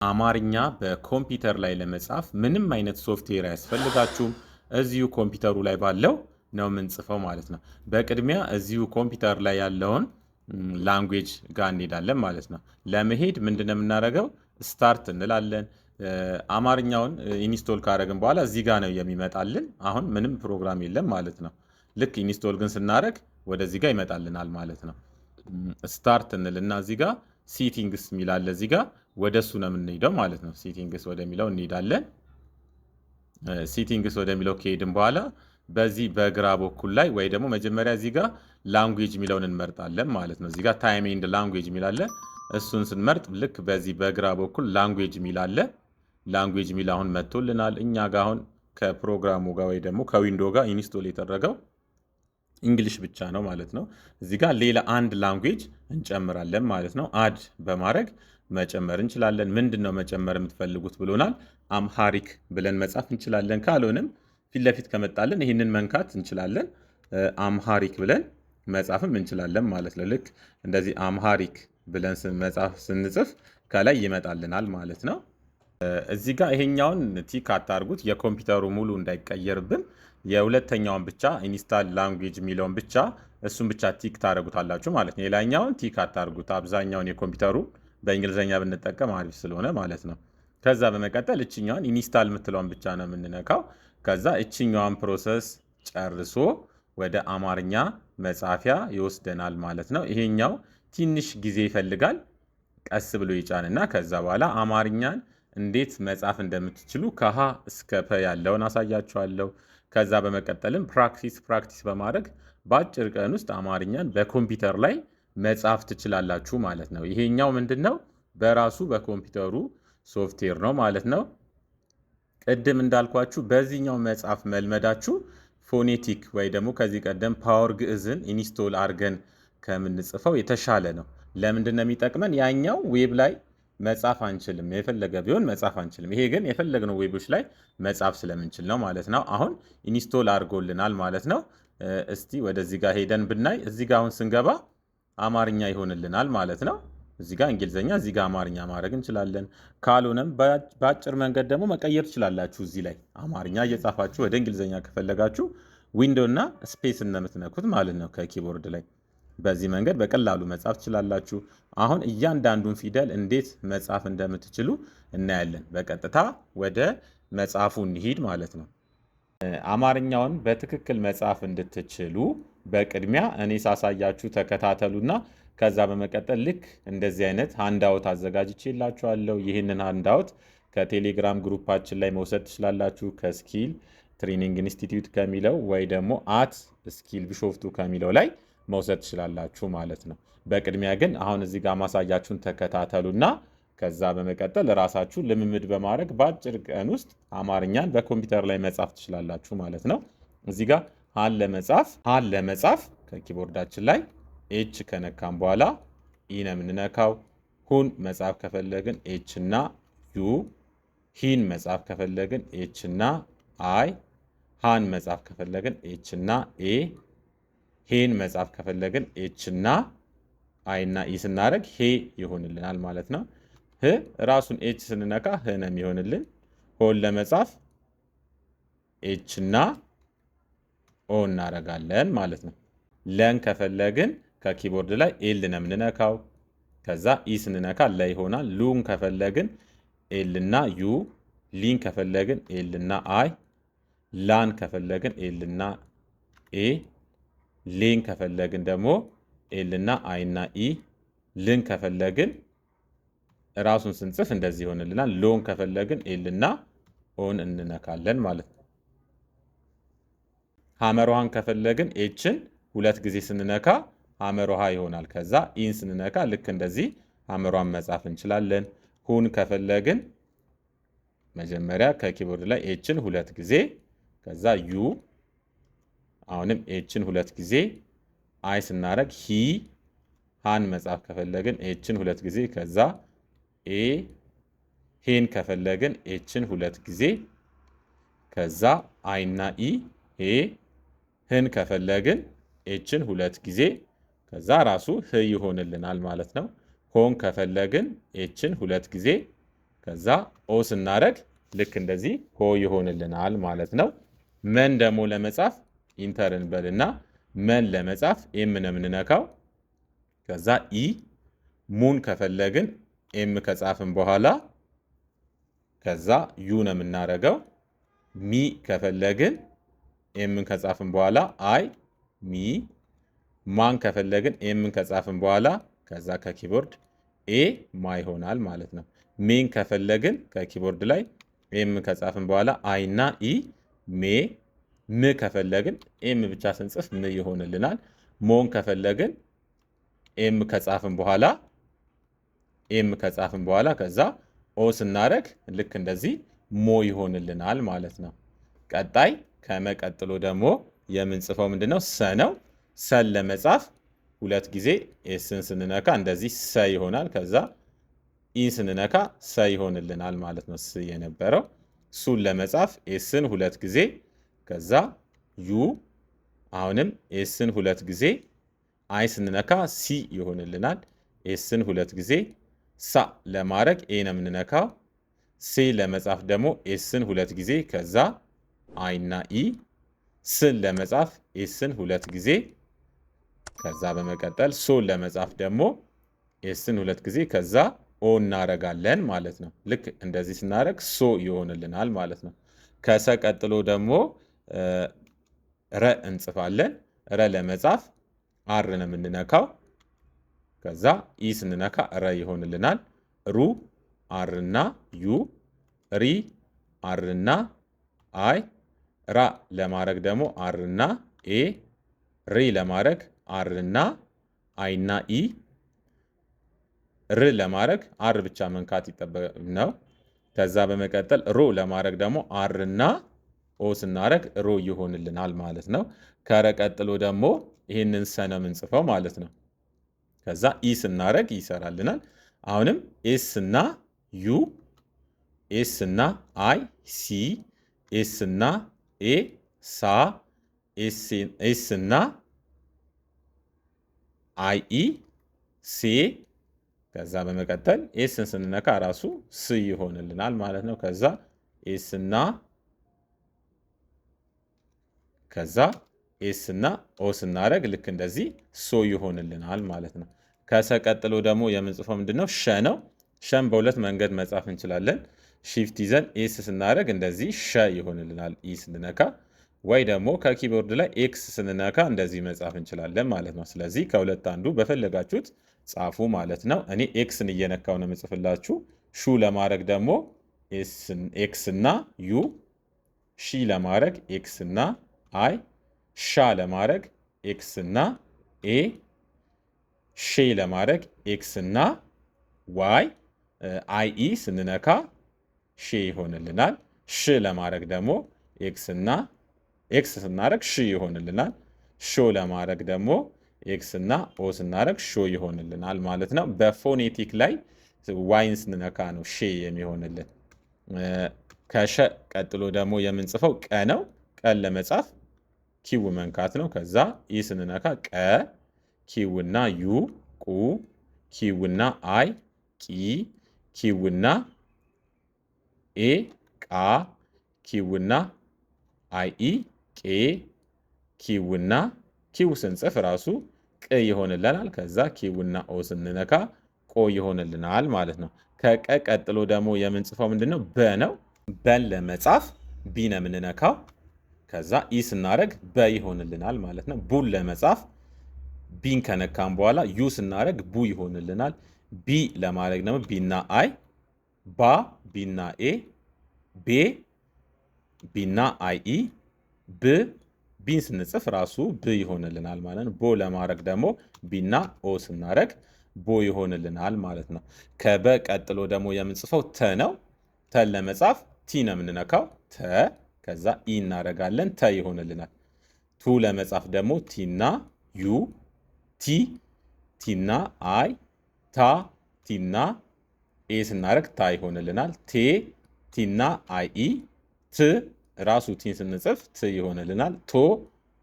አማርኛ በኮምፒውተር ላይ ለመጻፍ ምንም አይነት ሶፍትዌር አያስፈልጋችሁም። እዚሁ ኮምፒውተሩ ላይ ባለው ነው የምንጽፈው ማለት ነው። በቅድሚያ እዚሁ ኮምፒውተር ላይ ያለውን ላንጉዌጅ ጋር እንሄዳለን ማለት ነው። ለመሄድ ምንድነው የምናደርገው? ስታርት እንላለን። አማርኛውን ኢንስቶል ካደረግን በኋላ እዚህ ጋር ነው የሚመጣልን። አሁን ምንም ፕሮግራም የለም ማለት ነው። ልክ ኢንስቶል ግን ስናደርግ ወደዚህ ጋር ይመጣልናል ማለት ነው። ስታርት እንልና እዚህ ጋር ሴቲንግስ የሚላለ እዚህ ጋር ወደ እሱ ነው የምንሄደው ማለት ነው። ሴቲንግስ ወደሚለው እንሄዳለን። ሴቲንግስ ወደሚለው ከሄድን በኋላ በዚህ በግራ በኩል ላይ ወይ ደግሞ መጀመሪያ እዚህ ጋር ላንጉዌጅ የሚለውን እንመርጣለን ማለት ነው። እዚህ ጋር ታይም ኤንድ ላንጉዌጅ የሚላለ እሱን ስንመርጥ ልክ በዚህ በግራ በኩል ላንጉዌጅ የሚላለ ላንጉዌጅ የሚል አሁን መጥቶልናል። እኛ ጋር አሁን ከፕሮግራሙ ጋር ወይ ደግሞ ከዊንዶ ጋር ኢንስቶል የተደረገው እንግሊሽ ብቻ ነው ማለት ነው። እዚህ ጋር ሌላ አንድ ላንጉዌጅ እንጨምራለን ማለት ነው። አድ በማድረግ መጨመር እንችላለን። ምንድን ነው መጨመር የምትፈልጉት ብሎናል። አምሃሪክ ብለን መጻፍ እንችላለን። ካልሆነም ፊት ለፊት ከመጣልን ይህንን መንካት እንችላለን። አምሃሪክ ብለን መጻፍም እንችላለን ማለት ነው። ልክ እንደዚህ አምሃሪክ ብለን መጻፍ ስንጽፍ ከላይ ይመጣልናል ማለት ነው። እዚህ ጋር ይሄኛውን ቲክ አታርጉት፣ የኮምፒውተሩ ሙሉ እንዳይቀየርብን። የሁለተኛውን ብቻ ኢንስታል ላንጉዌጅ የሚለውን ብቻ እሱን ብቻ ቲክ ታደርጉታላችሁ ማለት ነው። ሌላኛውን ቲክ አታርጉት። አብዛኛውን የኮምፒውተሩ በእንግሊዝኛ ብንጠቀም አሪፍ ስለሆነ ማለት ነው። ከዛ በመቀጠል እችኛዋን ኢንስታል የምትለውን ብቻ ነው የምንነካው። ከዛ እችኛዋን ፕሮሰስ ጨርሶ ወደ አማርኛ መጻፊያ ይወስደናል ማለት ነው። ይሄኛው ትንሽ ጊዜ ይፈልጋል። ቀስ ብሎ ይጫንና ከዛ በኋላ አማርኛን እንዴት መጻፍ እንደምትችሉ ከሀ እስከ ፐ ያለውን አሳያችኋለሁ። ከዛ በመቀጠልም ፕራክቲስ በማድረግ በአጭር ቀን ውስጥ አማርኛን በኮምፒውተር ላይ መጻፍ ትችላላችሁ ማለት ነው። ይሄኛው ምንድን ነው? በራሱ በኮምፒውተሩ ሶፍትዌር ነው ማለት ነው። ቅድም እንዳልኳችሁ በዚህኛው መጻፍ መልመዳችሁ ፎኔቲክ ወይ ደግሞ ከዚህ ቀደም ፓወር ግዕዝን ኢንስቶል አድርገን ከምንጽፈው የተሻለ ነው። ለምንድን ነው የሚጠቅመን? ያኛው ዌብ ላይ መጻፍ አንችልም፣ የፈለገ ቢሆን መጻፍ አንችልም። ይሄ ግን የፈለግነው ዌቦች ላይ መጻፍ ስለምንችል ነው ማለት ነው። አሁን ኢንስቶል አድርጎልናል ማለት ነው። እስቲ ወደዚህ ጋር ሄደን ብናይ እዚህ ጋር አሁን ስንገባ አማርኛ ይሆንልናል ማለት ነው። እዚህ ጋር እንግሊዝኛ፣ እዚህ ጋር አማርኛ ማድረግ እንችላለን። ካልሆነም በአጭር መንገድ ደግሞ መቀየር ትችላላችሁ። እዚህ ላይ አማርኛ እየጻፋችሁ ወደ እንግሊዝኛ ከፈለጋችሁ ዊንዶ እና ስፔስ እንደምትነኩት ማለት ነው ከኪቦርድ ላይ። በዚህ መንገድ በቀላሉ መጻፍ ትችላላችሁ። አሁን እያንዳንዱን ፊደል እንዴት መጻፍ እንደምትችሉ እናያለን። በቀጥታ ወደ መጻፉ እንሂድ ማለት ነው። አማርኛውን በትክክል መጻፍ እንድትችሉ በቅድሚያ እኔ ሳሳያችሁ ተከታተሉና ከዛ በመቀጠል ልክ እንደዚህ አይነት ሃንዳውት አዘጋጅቼላችኋለሁ። ይህንን ሃንዳውት ከቴሌግራም ግሩፓችን ላይ መውሰድ ትችላላችሁ። ከስኪል ትሬኒንግ ኢንስቲትዩት ከሚለው ወይ ደግሞ አት ስኪል ቢሾፍቱ ከሚለው ላይ መውሰድ ትችላላችሁ ማለት ነው። በቅድሚያ ግን አሁን እዚህ ጋር ማሳያችሁን ተከታተሉና ከዛ በመቀጠል ራሳችሁ ልምምድ በማድረግ በአጭር ቀን ውስጥ አማርኛን በኮምፒውተር ላይ መጻፍ ትችላላችሁ ማለት ነው። እዚህ ጋር ሀን ለመጻፍ ከኪቦርዳችን ላይ ኤች ከነካም በኋላ ኢ ነው የምንነካው። ሁን መጻፍ ከፈለግን ኤች እና ዩ፣ ሂን መጻፍ ከፈለግን ኤች እና አይ፣ ሃን መጻፍ ከፈለግን ኤች እና ኤ፣ ሄን መጻፍ ከፈለግን ኤች እና አይ እና ኢ ስናደርግ ሄ ይሆንልናል ማለት ነው። ህ ራሱን ኤች ስንነካ ህ ነው የሚሆንልን። ሆን ለመጻፍ ኤች እና ኦ እናደርጋለን ማለት ነው። ለን ከፈለግን ከኪቦርድ ላይ ኤል ነው የምንነካው። ከዛ ኢ ስንነካ ለ ይሆናል። ሉን ከፈለግን ኤል እና ዩ፣ ሊን ከፈለግን ኤል እና አይ፣ ላን ከፈለግን ኤል እና ኤ፣ ሌን ከፈለግን ደግሞ ኤል እና አይ እና ኢ፣ ልን ከፈለግን ራሱን ስንጽፍ እንደዚህ ይሆንልናል። ሎን ከፈለግን ኤል እና ኦን እንነካለን ማለት ነው። ሐመሮሃን ከፈለግን ኤችን ሁለት ጊዜ ስንነካ ሐመሮሃ ይሆናል። ከዛ ኢን ስንነካ ልክ እንደዚህ ሐመሯን መጻፍ እንችላለን። ሁን ከፈለግን መጀመሪያ ከኪቦርድ ላይ ኤችን ሁለት ጊዜ፣ ከዛ ዩ፣ አሁንም ኤችን ሁለት ጊዜ፣ አይ ስናደርግ ሂ። ሃን መጻፍ ከፈለግን ኤችን ሁለት ጊዜ፣ ከዛ ኤ። ሄን ከፈለግን ኤችን ሁለት ጊዜ፣ ከዛ አይ እና ኢ ሄ። ህን ከፈለግን ኤችን ሁለት ጊዜ ከዛ ራሱ ህ ይሆንልናል ማለት ነው። ሆን ከፈለግን ኤችን ሁለት ጊዜ ከዛ ኦ ስናደርግ ልክ እንደዚህ ሆ ይሆንልናል ማለት ነው። መን ደግሞ ለመጻፍ ኢንተር እንበልና መን ለመጻፍ ኤም ነው የምንነካው። ከዛ ኢ ሙን ከፈለግን ኤም ከጻፍን በኋላ ከዛ ዩ ነው የምናደርገው። ሚ ከፈለግን ኤምን ከጻፍን በኋላ አይ ሚ። ማን ከፈለግን ኤምን ከጻፍን በኋላ ከዛ ከኪቦርድ ኤ ማ ይሆናል ማለት ነው። ሜን ከፈለግን ከኪቦርድ ላይ ኤም ከጻፍን በኋላ አይ እና ኢ ሜ። ም ከፈለግን ኤም ብቻ ስንጽፍ ም ይሆንልናል። ሞን ከፈለግን ኤም ከጻፍን በኋላ ከዛ ኦ ስናደርግ ልክ እንደዚህ ሞ ይሆንልናል ማለት ነው። ቀጣይ ከመቀጥሎ ደግሞ የምንጽፈው ምንድነው? ሰ ነው። ሰን ለመጻፍ ሁለት ጊዜ ኤስን ስንነካ እንደዚህ ሰ ይሆናል። ከዛ ኢን ስንነካ ሰ ይሆንልናል ማለት ነው። ስ የነበረው ሱን ለመጻፍ ኤስን ሁለት ጊዜ ከዛ ዩ። አሁንም ኤስን ሁለት ጊዜ አይ ስንነካ ሲ ይሆንልናል። ኤስን ሁለት ጊዜ ሳ ለማድረግ ኤ ነው የምንነካው። ሴ ለመጻፍ ደግሞ ኤስን ሁለት ጊዜ ከዛ አይ እና ኢ። ስን ለመጻፍ ኤስን ሁለት ጊዜ ከዛ በመቀጠል ሶን ለመጻፍ ደግሞ ኤስን ሁለት ጊዜ ከዛ ኦ እናረጋለን ማለት ነው። ልክ እንደዚህ ስናደርግ ሶ ይሆንልናል ማለት ነው። ከሰ ቀጥሎ ደግሞ ረ እንጽፋለን። ረ ለመጻፍ አር ነው የምንነካው። ከዛ ኢ ስንነካ ረ ይሆንልናል። ሩ አርና ዩ። ሪ አርና አይ። ራ ለማድረግ ደግሞ አርና ኤ። ሪ ለማድረግ አርና አይና ኢ። ር ለማድረግ አር ብቻ መንካት ይጠበቅ ነው። ከዛ በመቀጠል ሮ ለማድረግ ደግሞ አርና ኦ ስናደርግ ሮ ይሆንልናል ማለት ነው። ከረ ቀጥሎ ደግሞ ይህንን ሰ ነው የምንጽፈው ማለት ነው። ከዛ ኢ ስናደርግ ይሰራልናል። አሁንም ኤስ እና ዩ፣ ኤስ እና አይ ሲ፣ ኤስ እና ኤ ሳ፣ ኤስ እና አይ ኢ ሴ። ከዛ በመቀጠል ኤስን ስንነካ ራሱ ስ ይሆንልናል ማለት ነው። ከዛ ኤስ እና ኦ ስናደርግ ልክ እንደዚህ ሶ ይሆንልናል ማለት ነው። ከሰ ቀጥሎ ደግሞ የምንጽፈው ምንድነው? ሸ ነው። ሸን በሁለት መንገድ መጻፍ እንችላለን። ሺፍት ይዘን ኤስ ስናደርግ እንደዚህ ሸ ይሆንልናል ኢ ስንነካ፣ ወይ ደግሞ ከኪቦርድ ላይ ኤክስ ስንነካ እንደዚህ መጻፍ እንችላለን ማለት ነው። ስለዚህ ከሁለት አንዱ በፈለጋችሁት ጻፉ ማለት ነው። እኔ ኤክስን እየነካው ነው የምጽፍላችሁ። ሹ ለማድረግ ደግሞ ኤክስ እና ዩ፣ ሺ ለማድረግ ኤክስ እና አይ፣ ሻ ለማድረግ ኤክስ እና ኤ፣ ሼ ለማድረግ ኤክስ እና ዋይ፣ አይ ኢ ስንነካ ሼ ይሆንልናል። ሽ ለማድረግ ደግሞ ኤክስ ስናደርግ ሽ ይሆንልናል። ሾ ለማድረግ ደግሞ ኤክስ እና ኦ ስናደርግ ሾ ይሆንልናል ማለት ነው። በፎኔቲክ ላይ ዋይን ስንነካ ነው ሼ የሚሆንልን። ከሸ ቀጥሎ ደግሞ የምንጽፈው ቀ ነው። ቀን ለመጻፍ ኪው መንካት ነው። ከዛ ኢ ስንነካ ቀ፣ ኪው እና ዩ ቁ፣ ኪው እና አይ ቂ፣ ኪው እና ኤ ቃ፣ ኪው እና አይ ኢ ቄ፣ ኪው እና ኪው ስንጽፍ ራሱ ቅ ይሆንልናል። ከዛ ኪው እና ኦ ስንነካ ቆ ይሆንልናል ማለት ነው። ከቀ ቀጥሎ ደግሞ የምንጽፈው ምንድነው? በ ነው። በን ለመጻፍ ቢ ነው የምንነካው። ከዛ ኢ ስናደርግ በ ይሆንልናል ማለት ነው። ቡን ለመጻፍ ቢን ከነካም በኋላ ዩ ስናደርግ ቡ ይሆንልናል። ቢ ለማድረግ ደግሞ ቢና አይ፣ ባ ቢና ኤ፣ ቤ ቢና አይ ኢ፣ ብ ቢን ስንጽፍ ራሱ ብ ይሆንልናል ማለት ነው። ቦ ለማድረግ ደግሞ ቢና ኦ ስናደርግ ቦ ይሆንልናል ማለት ነው። ከበ ቀጥሎ ደግሞ የምንጽፈው ተ ነው። ተን ለመጻፍ ቲ ነው የምንነካው። ተ ከዛ ኢ እናደርጋለን ተ ይሆንልናል። ቱ ለመጻፍ ደግሞ ቲና ዩ፣ ቲ ቲና አይ፣ ታ ቲና ኤ ስናደርግ ታ ይሆንልናል። ቴ ቲና አይ ኢ፣ ት ራሱ ቲን ስንጽፍ ት ይሆንልናል። ቶ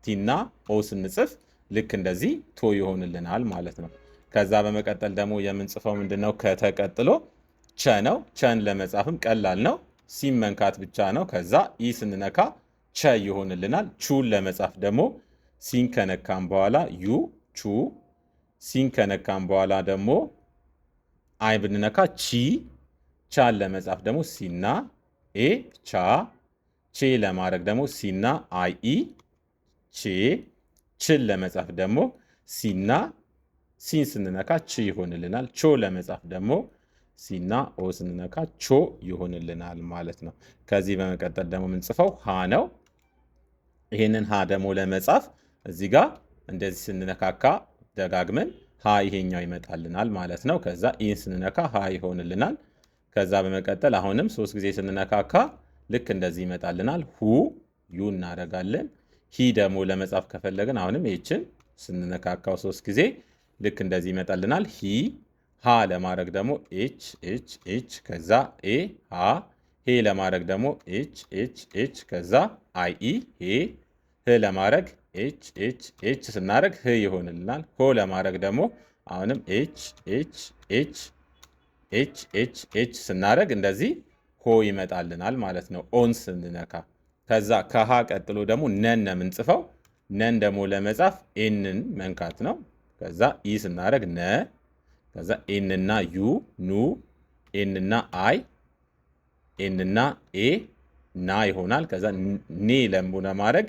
ቲና ኦ ስንጽፍ ልክ እንደዚህ ቶ ይሆንልናል ማለት ነው። ከዛ በመቀጠል ደግሞ የምንጽፈው ምንድነው? ከተቀጥሎ ቸ ነው። ቸን ለመጻፍም ቀላል ነው። ሲን መንካት ብቻ ነው። ከዛ ኢ ስንነካ ቸ ይሆንልናል። ቹን ለመጻፍ ደግሞ ሲን ከነካም በኋላ ዩ ቹ፣ ሲን ከነካም በኋላ ደግሞ አይ ብንነካ ቺ፣ ቻን ለመጻፍ ደግሞ ሲና ኤ ቻ፣ ቼ ለማድረግ ደግሞ ሲና አይ ኢ ቼ፣ ችን ለመጻፍ ደግሞ ሲና ሲን ስንነካ ች ይሆንልናል። ቾ ለመጻፍ ደግሞ ሲና ኦ ስንነካ ቾ ይሆንልናል ማለት ነው። ከዚህ በመቀጠል ደግሞ የምንጽፈው ሀ ነው። ይሄንን ሀ ደግሞ ለመጻፍ እዚህ ጋር እንደዚህ ስንነካካ ደጋግመን ሀ ይሄኛው ይመጣልናል ማለት ነው። ከዛ ኢን ስንነካ ሀ ይሆንልናል። ከዛ በመቀጠል አሁንም 3 ጊዜ ስንነካካ ልክ እንደዚህ ይመጣልናል። ሁ ዩ እናደርጋለን። ሂ ደግሞ ለመጻፍ ከፈለግን አሁንም ይችን ስንነካካው 3 ጊዜ ልክ እንደዚህ ይመጣልናል። ሂ ሃ ለማድረግ ደግሞ ኤች ኤች ኤች ከዛ ኤ ሃ፣ ሄ ለማድረግ ደግሞ ኤች ኤች ኤች ከዛ አይ ኢ ሄ፣ ህ ለማድረግ ኤች ኤች ኤች ስናደርግ ህ ይሆንልናል። ሆ ለማድረግ ደግሞ አሁንም ኤች ኤች ኤች ኤች ኤች ኤች ስናደርግ እንደዚህ ሆ ይመጣልናል ማለት ነው ኦን ስንነካ። ከዛ ከሃ ቀጥሎ ደግሞ ነን ነው የምንጽፈው። ነን ደግሞ ለመጻፍ ኤንን መንካት ነው። ከዛ ኢ ስናደርግ ነ፣ ከዛ ኤንና ዩ ኑ፣ ኤንና አይ፣ ኤንና ኤ ና ይሆናል። ከዛ ኔ ለማድረግ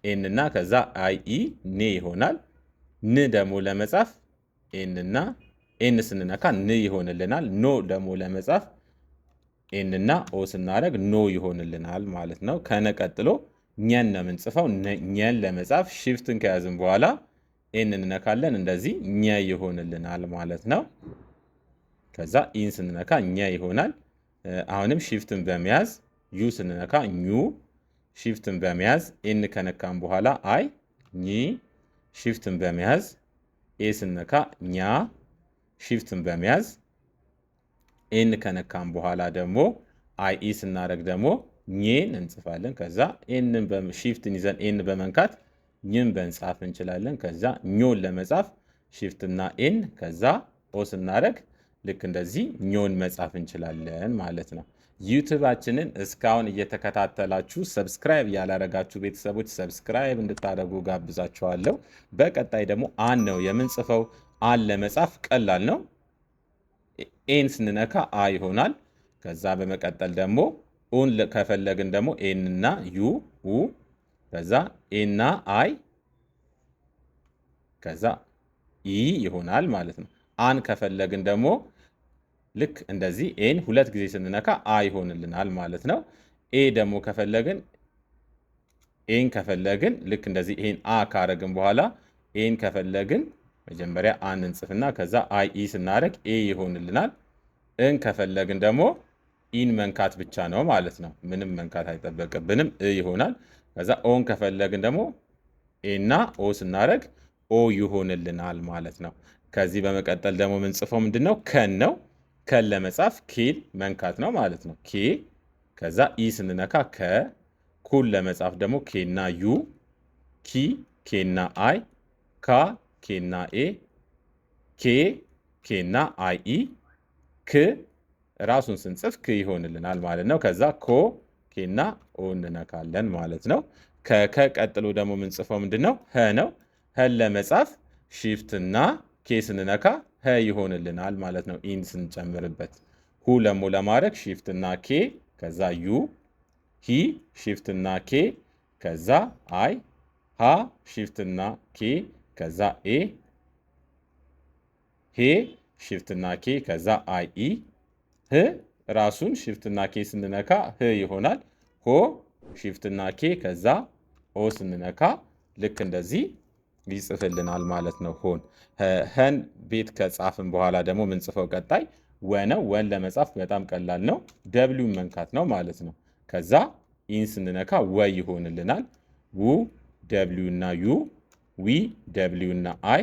ኤንና ከዛ አይ ኢ ኔ ይሆናል። ን ደግሞ ለመጻፍ ኤንና ኤን ስንነካ ን ይሆንልናል። ኖ ደግሞ ለመጻፍ ኤንና ኦ ስናደርግ ኖ ይሆንልናል ማለት ነው። ከነ ቀጥሎ ኘን ነው የምንጽፈው። ኘን ለመጻፍ ሽፍትን ከያዝን በኋላ ኤን እንነካለን። እንደዚህ ኘ ይሆንልናል ማለት ነው። ከዛ ኢን ስንነካ ኘ ይሆናል። አሁንም ሽፍትን በመያዝ ዩ ስንነካ ኙ፣ ሽፍትን በመያዝ ኤን ከነካም በኋላ አይ ኚ፣ ሽፍትን በመያዝ ኤ ስንነካ ኛ፣ ሽፍትን በመያዝ ኤን ከነካም በኋላ ደግሞ አይ ኢ ስናደርግ ደግሞ ኘን እንጽፋለን። ከዛ ኤንን ሽፍትን ይዘን ኤን በመንካት ኝን በንጻፍ እንችላለን። ከዛ ኞን ለመጻፍ ሽፍትና ኤን ከዛ ኦ ስናደርግ ልክ እንደዚህ ኞን መጻፍ እንችላለን ማለት ነው። ዩቲዩባችንን እስካሁን እየተከታተላችሁ ሰብስክራይብ ያላረጋችሁ ቤተሰቦች ሰብስክራይብ እንድታደርጉ ጋብዛችኋለሁ። በቀጣይ ደግሞ አን ነው የምንጽፈው። አን ለመጻፍ ቀላል ነው። ኤን ስንነካ አ ይሆናል። ከዛ በመቀጠል ደግሞ ኡን ከፈለግን ደግሞ ኤንና ዩ ኡ፣ ከዛ ኤና አይ ከዛ ኢ ይሆናል ማለት ነው። አን ከፈለግን ደግሞ ልክ እንደዚህ ኤን 2 ጊዜ ስንነካ አ ይሆንልናል ማለት ነው። ኤ ደግሞ ከፈለግን ኤን ከፈለግን ልክ እንደዚህ ኤን አ ካረግን በኋላ ኤን ከፈለግን መጀመሪያ አን እንጽፍና ከዛ አይ ኢ ስናደርግ ኤ ይሆንልናል። እን ከፈለግን ደግሞ ኢን መንካት ብቻ ነው ማለት ነው። ምንም መንካት አይጠበቅብንም፣ እ ይሆናል። ከዛ ኦን ከፈለግን ደግሞ ኤና ኦ ስናደርግ ኦ ይሆንልናል ማለት ነው። ከዚህ በመቀጠል ደግሞ የምንጽፈው ምንድነው? ከን ነው። ከን ለመጻፍ ኬን መንካት ነው ማለት ነው። ኬ ከዛ ኢ ስንነካ ከ፣ ኩን ለመጻፍ ደግሞ ኬና ዩ፣ ኪ ኬና አይ፣ ካ ኬና ኤ፣ ኬ ኬና አይ ኢ፣ ክ ራሱን ስንጽፍ ክ ይሆንልናል ማለት ነው። ከዛ ኮ ኬና ኦ እንነካለን ማለት ነው። ከከ ቀጥሎ ደግሞ የምንጽፈው ምንድነው? ሀ ነው። ሀን ለመጻፍ ሺፍትና ኬ ስንነካ ሀ ይሆንልናል ማለት ነው። ኢን ስንጨምርበት ሁ ለሞ ለማድረግ ሺፍትና ኬ ከዛ ዩ፣ ሂ ሺፍትና ኬ ከዛ አይ፣ ሃ ሺፍትና ኬ ከዛ ኤ፣ ሄ ሺፍትና ኬ ከዛ አይ ኢ፣ ህ ራሱን ሺፍትና ኬ ስንነካ ህ ይሆናል። ሆ ሺፍትና ኬ ከዛ ኦ ስንነካ ልክ እንደዚህ ይጽፍልናል ማለት ነው። ሆን ሀን ቤት ከጻፍን በኋላ ደግሞ ምንጽፈው ቀጣይ ወ ነው። ወን ለመጻፍ በጣም ቀላል ነው። ደብሊውን መንካት ነው ማለት ነው። ከዛ ኢን ስንነካ ወ ይሆንልናል። ው ደብሊው እና ዩ፣ ዊ ደብሊው እና አይ፣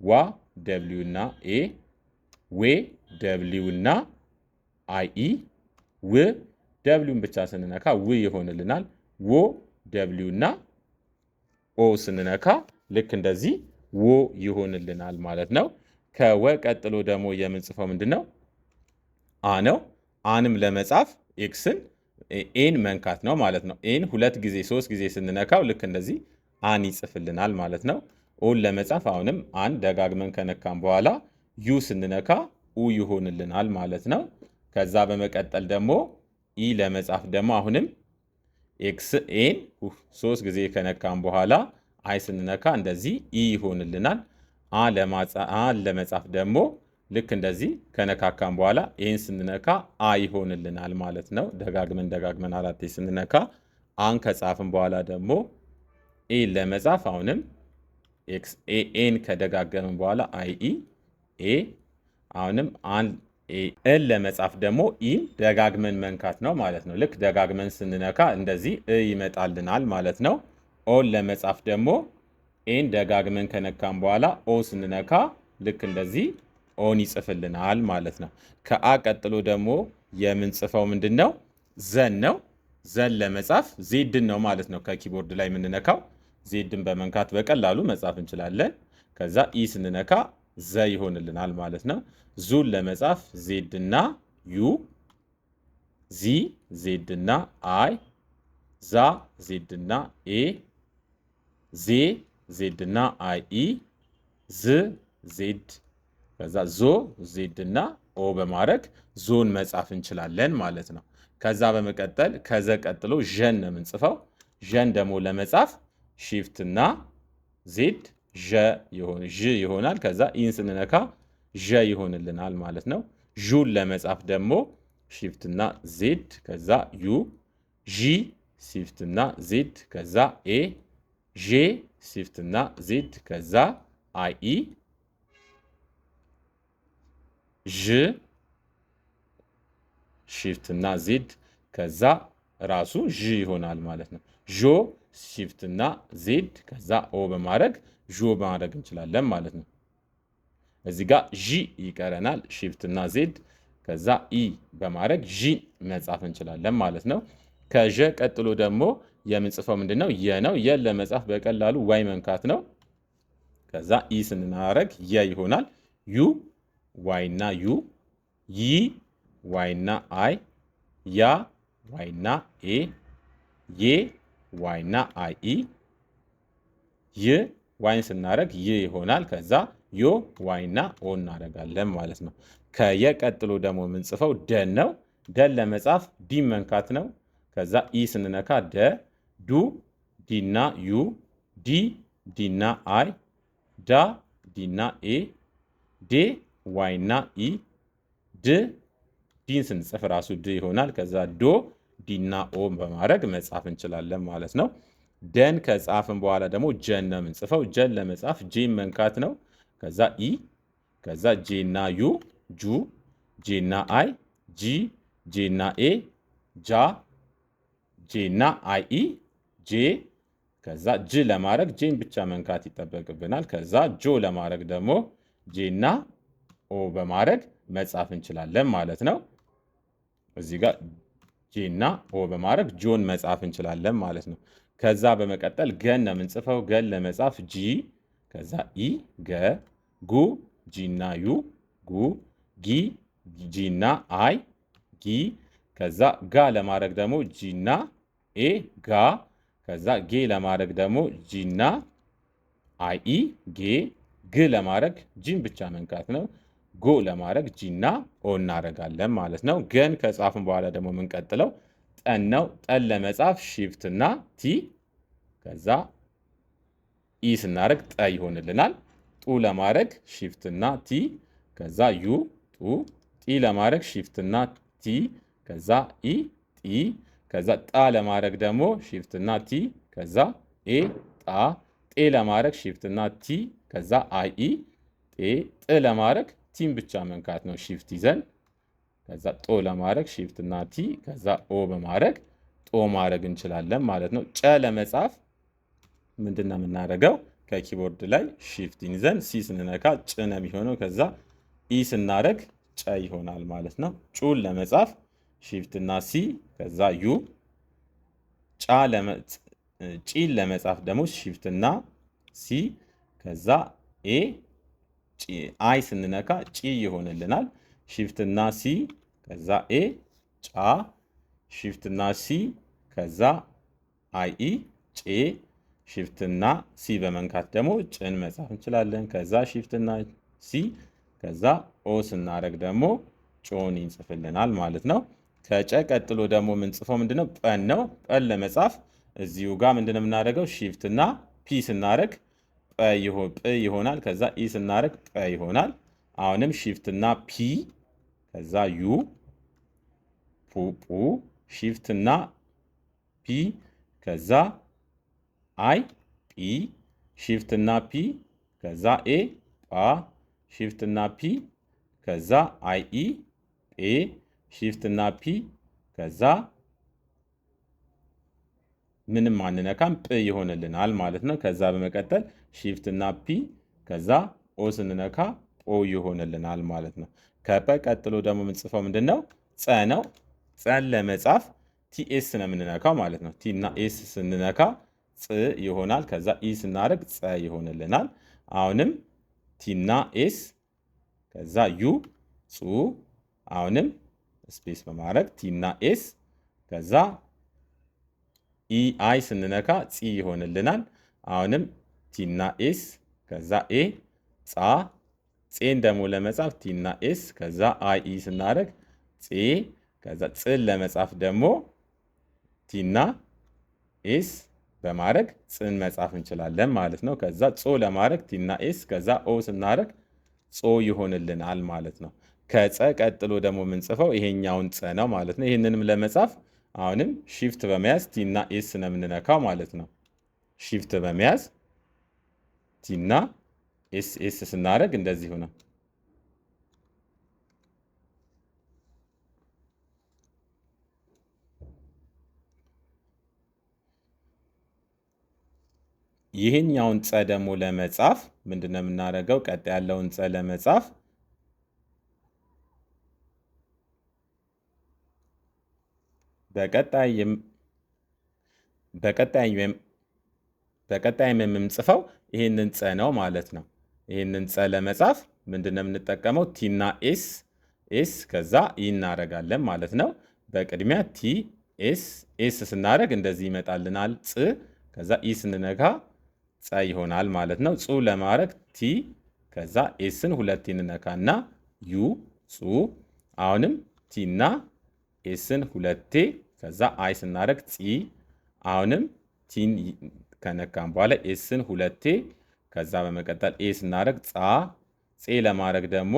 ዋ ደብሊው እና ኤ፣ ዌ ደብሊው እና አይ ኢ፣ ው ደብሊውን ብቻ ስንነካ ው ይሆንልናል። ዎ ደብሊው እና ኦ ስንነካ ልክ እንደዚህ ዎ ይሆንልናል ማለት ነው። ከወ ቀጥሎ ደግሞ የምንጽፈው ምንድን ነው? አ ነው። አንም ለመጻፍ ኤክስን ኤን መንካት ነው ማለት ነው። ኤን 2 ጊዜ 3 ጊዜ ስንነካው ልክ እንደዚህ አን ይጽፍልናል ማለት ነው። ኦን ለመጻፍ አሁንም አን ደጋግመን ከነካም በኋላ ዩ ስንነካ ኡ ይሆንልናል ማለት ነው። ከዛ በመቀጠል ደግሞ ኢ ለመጻፍ ደግሞ አሁንም ኤክስ ኤን 3 ጊዜ ከነካም በኋላ አይ ስንነካ እንደዚህ ኢ ይሆንልናል። አን ለመጻፍ ደግሞ ልክ እንደዚህ ከነካካም በኋላ ኤን ስንነካ አ ይሆንልናል ማለት ነው። ደጋግመን 4 ስንነካ አን ከጻፍን በኋላ ደግሞ ኤን ለመጻፍ አሁንም ኤን ከደጋገምን በኋላ አይ ኢ ኤ አሁንም ኤን ለመጻፍ ደግሞ ኢን ደጋግመን መንካት ነው ማለት ነው። ልክ ደጋግመን ስንነካ እንደዚህ ይመጣልናል ማለት ነው። ኦን ለመጻፍ ደግሞ ኤን ደጋግመን ከነካም በኋላ ኦ ስንነካ ልክ እንደዚህ ኦን ይጽፍልናል ማለት ነው። ከአ ቀጥሎ ደግሞ የምንጽፈው ምንድን ነው? ዘን ነው። ዘን ለመጻፍ ዜድን ነው ማለት ነው። ከኪቦርድ ላይ የምንነካው ዜድን በመንካት በቀላሉ መጻፍ እንችላለን። ከዛ ኢ ስንነካ ዘ ይሆንልናል ማለት ነው። ዙን ለመጻፍ ዜድና ዩ፣ ዚ ዜድና አይ፣ ዛ ዜድና ኤ፣ ዜ ዜድና አይ ኢ፣ ዝ ዜድ ከዛ ዞ ዜድና ኦ በማድረግ ዞን መጻፍ እንችላለን ማለት ነው። ከዛ በመቀጠል ከዘ ቀጥሎ ዠን ነው የምንጽፈው። ዠን ደግሞ ለመጻፍ ሺፍትና ዜድ ዥ ይሆናል። ከዛ ኢን ስንነካ ዠ ይሆንልናል ማለት ነው። ዡን ለመጻፍ ደግሞ ሺፍትና ዜድ ከዛ ዩ፣ ዢ ሺፍትና ዜድ ከዛ ኤ፣ ዤ ሺፍትና ዜድ ከዛ አይ ኢ፣ ዥ ሺፍትና ዜድ ከዛ ራሱ ዥ ይሆናል ማለት ነው። ዦ ሺፍትና ዜድ ከዛ ኦ በማድረግ ዦ በማድረግ እንችላለን ማለት ነው። እዚህ ጋር ዢ ይቀረናል። ሺፍትና ዜድ ከዛ ኢ በማድረግ ዢ መጻፍ እንችላለን ማለት ነው። ከዠ ቀጥሎ ደግሞ የምንጽፈው ምንድን ነው? የ ነው። የን ለመጻፍ በቀላሉ ዋይ መንካት ነው። ከዛ ኢ ስናደርግ የ ይሆናል። ዩ ዋይና ዩ፣ ይ ዋይና አይ፣ ያ ዋይና ኤ፣ ዬ ዋይና አይ ኢ፣ ይ ዋይን ስናደርግ ይ ይሆናል። ከዛ ዮ ዋይና ኦ እናደርጋለን ማለት ነው። ከየ ቀጥሎ ደግሞ የምንጽፈው ደን ነው። ደን ለመጻፍ ዲ መንካት ነው። ከዛ ኢ ስንነካ ደ፣ ዱ ዲና ዩ፣ ዲ ዲና አይ፣ ዳ ዲና ኤ፣ ዴ ዋይና ኢ፣ ድ ዲን ስንጽፍ ራሱ ድ ይሆናል። ከዛ ዶ ዲና ኦ በማድረግ መጻፍ እንችላለን ማለት ነው። ደን ከጻፍን በኋላ ደግሞ ጀን ነው የምንጽፈው። ጀን ለመጻፍ ጄን መንካት ነው። ከዛ ኢ፣ ከዛ ጄና ዩ፣ ጁ ጄና አይ፣ ጂ ጄና ኤ፣ ጃ ጄና አይ ኢ፣ ጄ ከዛ ጅ ለማድረግ ጄን ብቻ መንካት ይጠበቅብናል። ከዛ ጆ ለማድረግ ደግሞ ጄና ኦ በማድረግ መጻፍ እንችላለን ማለት ነው። እዚህ ጋር ጄና ኦ በማድረግ ጆን መጻፍ እንችላለን ማለት ነው። ከዛ በመቀጠል ገን ነው የምንጽፈው። ገን ለመጻፍ ጂ ከዛ ኢ፣ ገ፣ ጉ ጂና ዩ፣ ጉ፣ ጊ ጂና አይ፣ ጊ ከዛ ጋ ለማድረግ ደግሞ ጂና ኤ፣ ጋ ከዛ ጌ ለማድረግ ደግሞ ጂና አይ ኢ፣ ጌ ግ ለማድረግ ጂን ብቻ መንካት ነው። ጎ ለማድረግ ጂና ኦ እናደርጋለን ማለት ነው። ገን ከጻፍን በኋላ ደግሞ የምንቀጥለው ጠን ነው። ጠን ለመጻፍ ሺፍትና ቲ ከዛ ኢ ስናደርግ ጠ ይሆንልናል። ጡ ለማድረግ ሺፍትና ቲ ከዛ ዩ፣ ጡ ጢ ለማድረግ ሺፍትና ቲ ከዛ ኢ፣ ጢ ከዛ ጣ ለማድረግ ደግሞ ሺፍትና ቲ ከዛ ኤ፣ ጣ ጤ ለማድረግ ሺፍትና ቲ ከዛ አይ ኢ፣ ጤ ጥ ለማድረግ ቲም ብቻ መንካት ነው ሺፍት ይዘን። ከዛ ጦ ለማድረግ ሺፍትና ቲ ከዛ ኦ በማድረግ ጦ ማድረግ እንችላለን ማለት ነው። ጨ ለመጻፍ ምንድነው የምናደርገው? ከኪቦርድ ላይ ሺፍት ይዘን ሲ ስንነካ ጭ ነው የሚሆነው። ከዛ ኢ ስናደርግ ጨ ይሆናል ማለት ነው። ጩን ለመጻፍ ሺፍትና ሲ ከዛ ዩ፣ ጪን ለመጻፍ ደግሞ ሺፍትና ሲ ከዛ ኤ፣ አይ ስንነካ ጪ ይሆንልናል። ሺፍትና ሲ ከዛ ኤ ጫ ሽፍትና ሲ ከዛ አይ ኢ ጬ ሽፍትና ሲ በመንካት ደግሞ ጭን መጻፍ እንችላለን። ከዛ ሽፍትና ሲ ከዛ ኦ ስናደርግ ደግሞ ጮን ይጽፍልናል ማለት ነው። ከጨ ቀጥሎ ደግሞ የምንጽፈው ምንድነው? ጰን ነው። ጰን ለመጻፍ እዚሁ ጋር ምንድነው የምናደርገው? ሽፍትና ፒ ስናደርግ ጵ ይሆናል። ከዛ ኢ ስናደርግ ጰ ይሆናል። አሁንም ሽፍትና ፒ ከዛ ዩ ፑ ሽፍትና ፒ ከዛ አይ ጲ ሽፍትና ፒ ከዛ ኤ ጳ ሽፍትና ፒ ከዛ አይ ኢ ጴ ሽፍትና ፒ ከዛ ምንም አንነካም ጵ ይሆንልናል ማለት ነው። ከዛ በመቀጠል ሽፍትና ፒ ከዛ ኦ ስንነካ ኦ ይሆንልናል ማለት ነው። ከጰ ቀጥሎ ደግሞ የምንጽፈው ምንድን ነው? ጸ ነው። ጸን ለመጻፍ ቲኤስ ነው የምንነካው ማለት ነው። ቲ እና ኤስ ስንነካ ፅ ይሆናል። ከዛ ኢ ስናደርግ ጸ ይሆንልናል። አሁንም ቲና ኤስ ከዛ ዩ ጹ አሁንም ስፔስ በማድረግ ቲና ኤስ ከዛ ኢ አይ ስንነካ ፂ ይሆንልናል። አሁንም ቲና ኤስ ከዛ ኤ ጻ ፄን ደግሞ ለመጻፍ ቲና ኤስ ከዛ አይ ኢ ስናደርግ ፄ ከዛ ጽን ለመጻፍ ደግሞ ቲና ኤስ በማድረግ ጽን መጻፍ እንችላለን ማለት ነው። ከዛ ጾ ለማድረግ ቲና ኤስ ከዛ ኦ ስናደርግ ጾ ይሆንልናል ማለት ነው። ከጸ ቀጥሎ ደግሞ የምንጽፈው ይሄኛውን ጸ ነው ማለት ነው። ይህንንም ለመጻፍ አሁንም ሺፍት በመያዝ ቲና ኤስ ነው የምንነካው ማለት ነው። ሺፍት በመያዝ ቲና ኤስ ስናደርግ እንደዚሁ ነው። ይህኛውን ጸ ደግሞ ለመጻፍ ምንድነው የምናደርገው? ቀጥ ያለውን ጸ ለመጻፍ በቀጣይም የምንጽፈው ይህንን ጸ ነው ማለት ነው። ይህንን ጸ ለመጻፍ ምንድነው የምንጠቀመው? ቲና ኤስ ከዛ ኢ እናደርጋለን ማለት ነው። በቅድሚያ ቲ ኤስ ስናደርግ እንደዚህ ይመጣልናል። ፅ ከዛ ኢ ስንነካ ጸ ይሆናል ማለት ነው። ጹ ለማድረግ ቲ ከዛ ኤስን ሁለቴ እንነካና ዩ ጹ አሁንም ቲና ኤስን ሁለቴ ከዛ አይ ስናደርግ ፂ አሁንም ቲን ከነካም በኋላ ኤስን ሁለቴ ከዛ በመቀጠል ኤ ስናደርግ ጻ ፄ ለማድረግ ደግሞ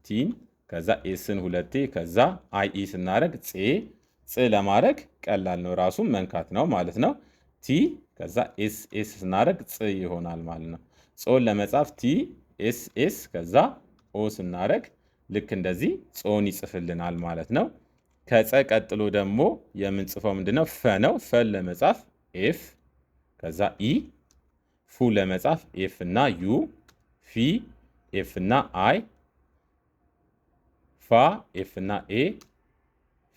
ቲን ከዛ ኤስን ሁለቴ ከዛ አይ ኢ ስናደርግ ፄ ፅ ለማድረግ ቀላል ነው፣ ራሱን መንካት ነው ማለት ነው። ቲ ከዛ ኤስ ስናደርግ ፅ ይሆናል ማለት ነው። ጾን ለመጻፍ ቲ ኤስ ከዛ ኦ ስናደርግ ልክ እንደዚህ ጾን ይጽፍልናል ማለት ነው። ከጸ ቀጥሎ ደግሞ የምንጽፈው ምንድነው? ፈ ነው። ፈን ለመጻፍ ኤፍ ከዛ ኢ ፉ ለመጻፍ ኤፍ እና ዩ ፊ ኤፍ እና አይ ፋ ኤፍ እና ኤ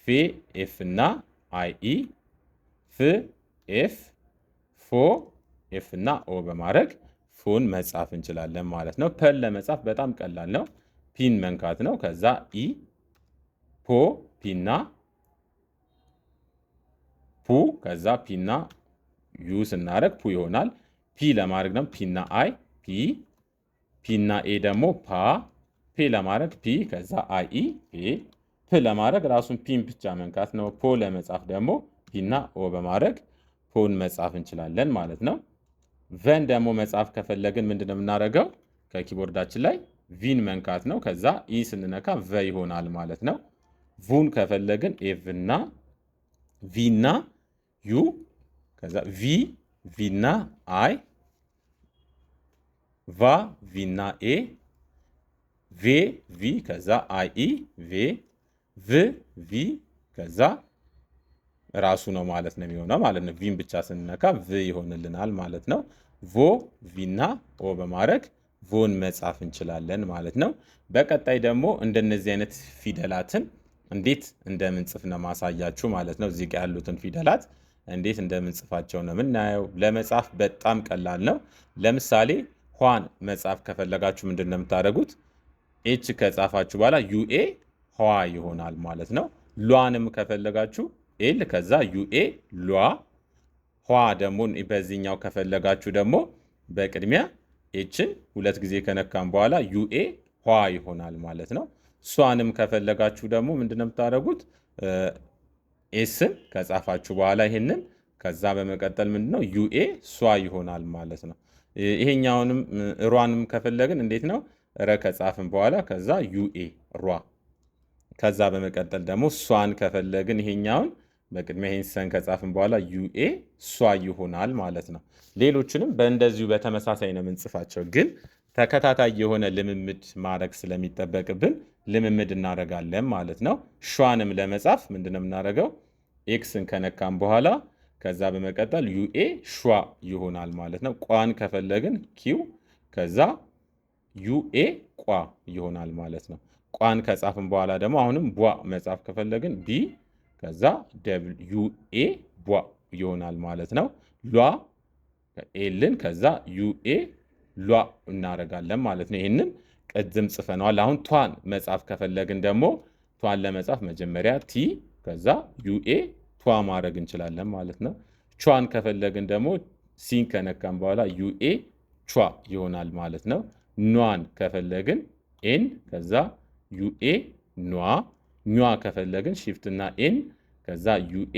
ፌ ኤፍ እና አይ ኢ ፍ ኤፍ ፎ ኤፍ እና ኦ በማድረግ ፎን መጻፍ እንችላለን ማለት ነው። ፐን ለመጻፍ በጣም ቀላል ነው። ፒን መንካት ነው። ከዛ ኢ ፖ ፒና ፑ ከዛ ፒና ዩ ስናደርግ ፑ ይሆናል። ፒ ለማድረግ ደግሞ ፒና አይ ፒ ፒና ኤ ደግሞ ፓ ፔ ለማድረግ ፒ ከዛ አይ ኢ ፔ ፕ ለማድረግ ራሱን ፒን ብቻ መንካት ነው። ፖ ለመጻፍ ደግሞ ፒና ኦ በማድረግ ፖን መጻፍ እንችላለን ማለት ነው። ቨን ደግሞ መጻፍ ከፈለግን ምንድነው የምናደርገው? ከኪቦርዳችን ላይ ቪን መንካት ነው። ከዛ ኢ ስንነካ ቨ ይሆናል ማለት ነው። ቡን ከፈለግን ኤቭ እና ቪ እና ዩ ከዛ ቪ እና አይ ቫ ቪ እና ኤ ቪ ከዛ አይ ኢ ቭ ቪ ከዛ ራሱ ነው ማለት ነው የሚሆነው ማለት ነው። ቪን ብቻ ስንነካ ቭ ይሆንልናል ማለት ነው። ቮ ቪና ኦ በማድረግ ቮን መጻፍ እንችላለን ማለት ነው። በቀጣይ ደግሞ እንደነዚህ አይነት ፊደላትን እንዴት እንደምንጽፍ ነው ማሳያችሁ ማለት ነው። እዚህ ጋር ያሉትን ፊደላት እንዴት እንደምንጽፋቸው ነው የምናየው። ለመጻፍ በጣም ቀላል ነው። ለምሳሌ ኋን መጻፍ ከፈለጋችሁ ምንድን ነው የምታደርጉት? ኤች ከጻፋችሁ በኋላ ዩኤ ኋ ይሆናል ማለት ነው። ሏንም ከፈለጋችሁ ኤል ከዛ ዩኤ ሏ። ኋ ደግሞ በዚህኛው ከፈለጋችሁ ደግሞ በቅድሚያ ኤችን 2 ጊዜ ከነካም በኋላ ዩኤ ኋ ይሆናል ማለት ነው። ሷንም ከፈለጋችሁ ደግሞ ምንድነው የምታደርጉት? ኤስን ከጻፋችሁ በኋላ ይሄንን ከዛ በመቀጠል ምንድነው ዩኤ ሷ ይሆናል ማለት ነው። ይሄኛውንም ሯንም ከፈለግን እንዴት ነው? ረ ከጻፍን በኋላ ከዛ ዩኤ ሯ። ከዛ በመቀጠል ደግሞ ሷን ከፈለግን ይሄኛውን በቅድሚያ ይሄን ሰን ከጻፍን በኋላ ዩኤ ሷ ይሆናል ማለት ነው። ሌሎችንም በእንደዚሁ በተመሳሳይ ነው የምንጽፋቸው፣ ግን ተከታታይ የሆነ ልምምድ ማድረግ ስለሚጠበቅብን ልምምድ እናደርጋለን ማለት ነው። ሿንም ለመጻፍ ምንድነው የምናደርገው? ኤክስን ከነካም በኋላ ከዛ በመቀጠል ዩኤ ሿ ይሆናል ማለት ነው። ቋን ከፈለግን ኪው ከዛ ዩኤ ቋ ይሆናል ማለት ነው። ቋን ከጻፍን በኋላ ደግሞ አሁንም ቧ መጻፍ ከፈለግን ቢ ከዛ ዩኤ ቧ ይሆናል ማለት ነው። ሏ ኤልን ከዛ ዩኤ ሏ እናደርጋለን ማለት ነው። ይህንን ቅድም ጽፈነዋል። አሁን ቷን መጻፍ ከፈለግን ደግሞ ቷን ለመጻፍ መጀመሪያ ቲ ከዛ ዩኤ ቷ ማድረግ እንችላለን ማለት ነው። ቿን ከፈለግን ደግሞ ሲን ከነካም በኋላ ዩኤ ቿ ይሆናል ማለት ነው። ኗን ከፈለግን ኤን ከዛ ዩኤ ኗ። ኟ ከፈለግን ሺፍትና ኤን ከዛ ዩኤ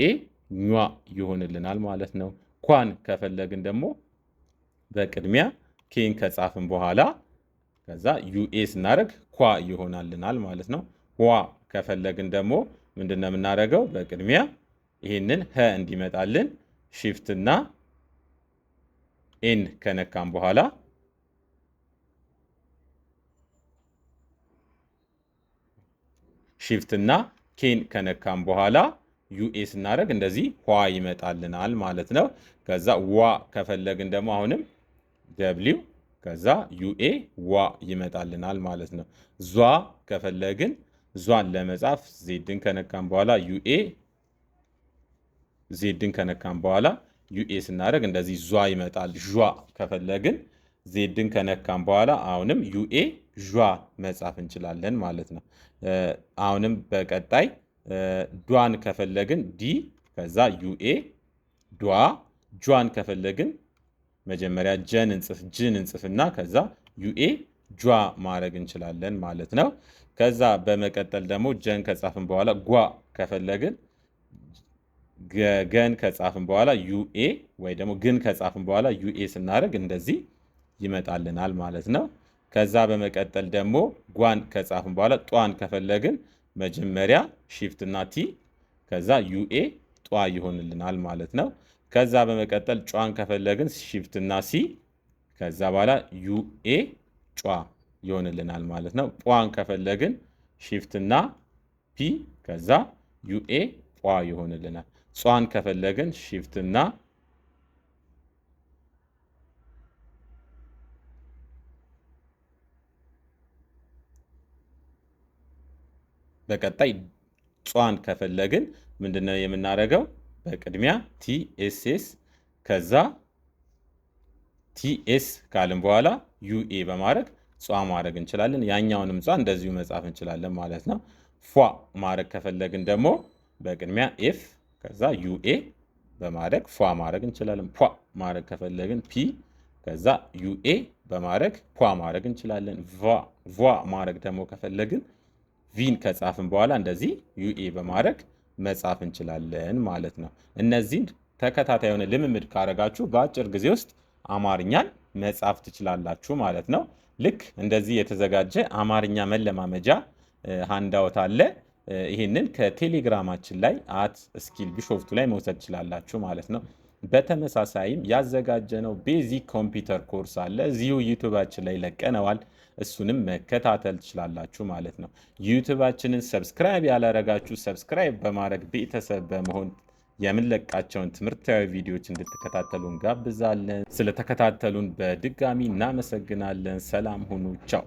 ኟ ይሆንልናል ማለት ነው። ኳን ከፈለግን ደግሞ በቅድሚያ ኬን ከጻፍን በኋላ ከዛ ዩኤ ስናደርግ ኳ ይሆናልናል ማለት ነው። ዋ ከፈለግን ደግሞ ምንድነው የምናደርገው? በቅድሚያ ይህንን ሀ እንዲመጣልን ሺፍትና ኤን ከነካም በኋላ ሺፍትና ኬን ከነካም በኋላ ዩኤ ስናደርግ እንደዚህ ዋ ይመጣልናል ማለት ነው። ከዛ ዋ ከፈለግን ደግሞ አሁንም ደብሊው ከዛ ዩኤ ዋ ይመጣልናል ማለት ነው። ዟ ከፈለግን ዟን ለመጻፍ ዜድን ከነካም በኋላ ዩኤ ዜድን ከነካም በኋላ ዩኤ ስናደርግ እንደዚህ ዟ ይመጣል። ዟ ከፈለግን ዜድን ከነካም በኋላ አሁንም ዩኤ ዟ መጻፍ እንችላለን ማለት ነው። አሁንም በቀጣይ ዷን ከፈለግን ዲ ከዛ ዩኤ ዷ። ጇን ከፈለግን መጀመሪያ ጅን እንጽፍና ከዛ ዩኤ ጇ ማድረግ እንችላለን ማለት ነው። ከዛ በመቀጠል ደግሞ ጀን ከጻፍን በኋላ ጓ ከፈለግን ገን ከጻፍን በኋላ ዩኤ ወይ ደግሞ ግን ከጻፍን በኋላ ዩኤ ስናደርግ እንደዚህ ይመጣልናል ማለት ነው። ከዛ በመቀጠል ደግሞ ጓን ከጻፍን በኋላ ጧን ከፈለግን መጀመሪያ ሺፍት እና ቲ ከዛ ዩኤ ጧ ይሆንልናል ማለት ነው። ከዛ በመቀጠል ጯን ከፈለግን ሺፍት እና ሲ ከዛ በኋላ ዩኤ ጯ ይሆንልናል ማለት ነው። ጧን ከፈለግን ሺፍት እና ፒ ከዛ ዩኤ ጧ ይሆንልናል። ጿን ከፈለግን ሺፍት እና በቀጣይ ጿን ከፈለግን ምንድነው የምናደርገው? በቅድሚያ ቲኤስኤስ ከዛ ቲኤስ ካልን በኋላ ዩኤ በማድረግ ጿ ማድረግ እንችላለን። ያኛውንም ጿ እንደዚሁ መጻፍ እንችላለን ማለት ነው። ፏ ማድረግ ከፈለግን ደግሞ በቅድሚያ ኤፍ ከዛ ዩኤ በማድረግ ፏ ማድረግ እንችላለን። ፏ ማድረግ ከፈለግን ፒ ከዛ ዩኤ በማድረግ ፏ ማድረግ እንችላለን። ቫ ማድረግ ደግሞ ከፈለግን ቪን ከጻፍን በኋላ እንደዚህ ዩኤ በማድረግ መጻፍ እንችላለን ማለት ነው። እነዚህን ተከታታይ የሆነ ልምምድ ካደረጋችሁ በአጭር ጊዜ ውስጥ አማርኛን መጻፍ ትችላላችሁ ማለት ነው። ልክ እንደዚህ የተዘጋጀ አማርኛ መለማመጃ ሃንዳውት አለ። ይህንን ከቴሌግራማችን ላይ @ስኪል ቢሾፍቱ ላይ መውሰድ ትችላላችሁ ማለት ነው። በተመሳሳይም ያዘጋጀነው ቤዚክ ኮምፒውተር ኮርስ አለ። እዚሁ ዩቲዩባችን ላይ ለቀነዋል። እሱንም መከታተል ትችላላችሁ ማለት ነው። ዩቲዩባችንን ሰብስክራይብ ያላረጋችሁ ሰብስክራይብ በማድረግ ቤተሰብ በመሆን የምንለቃቸውን ትምህርታዊ ቪዲዮዎች እንድትከታተሉ እንጋብዛለን። ስለተከታተሉን በድጋሚ እናመሰግናለን። ሰላም ሁኑ። ቻው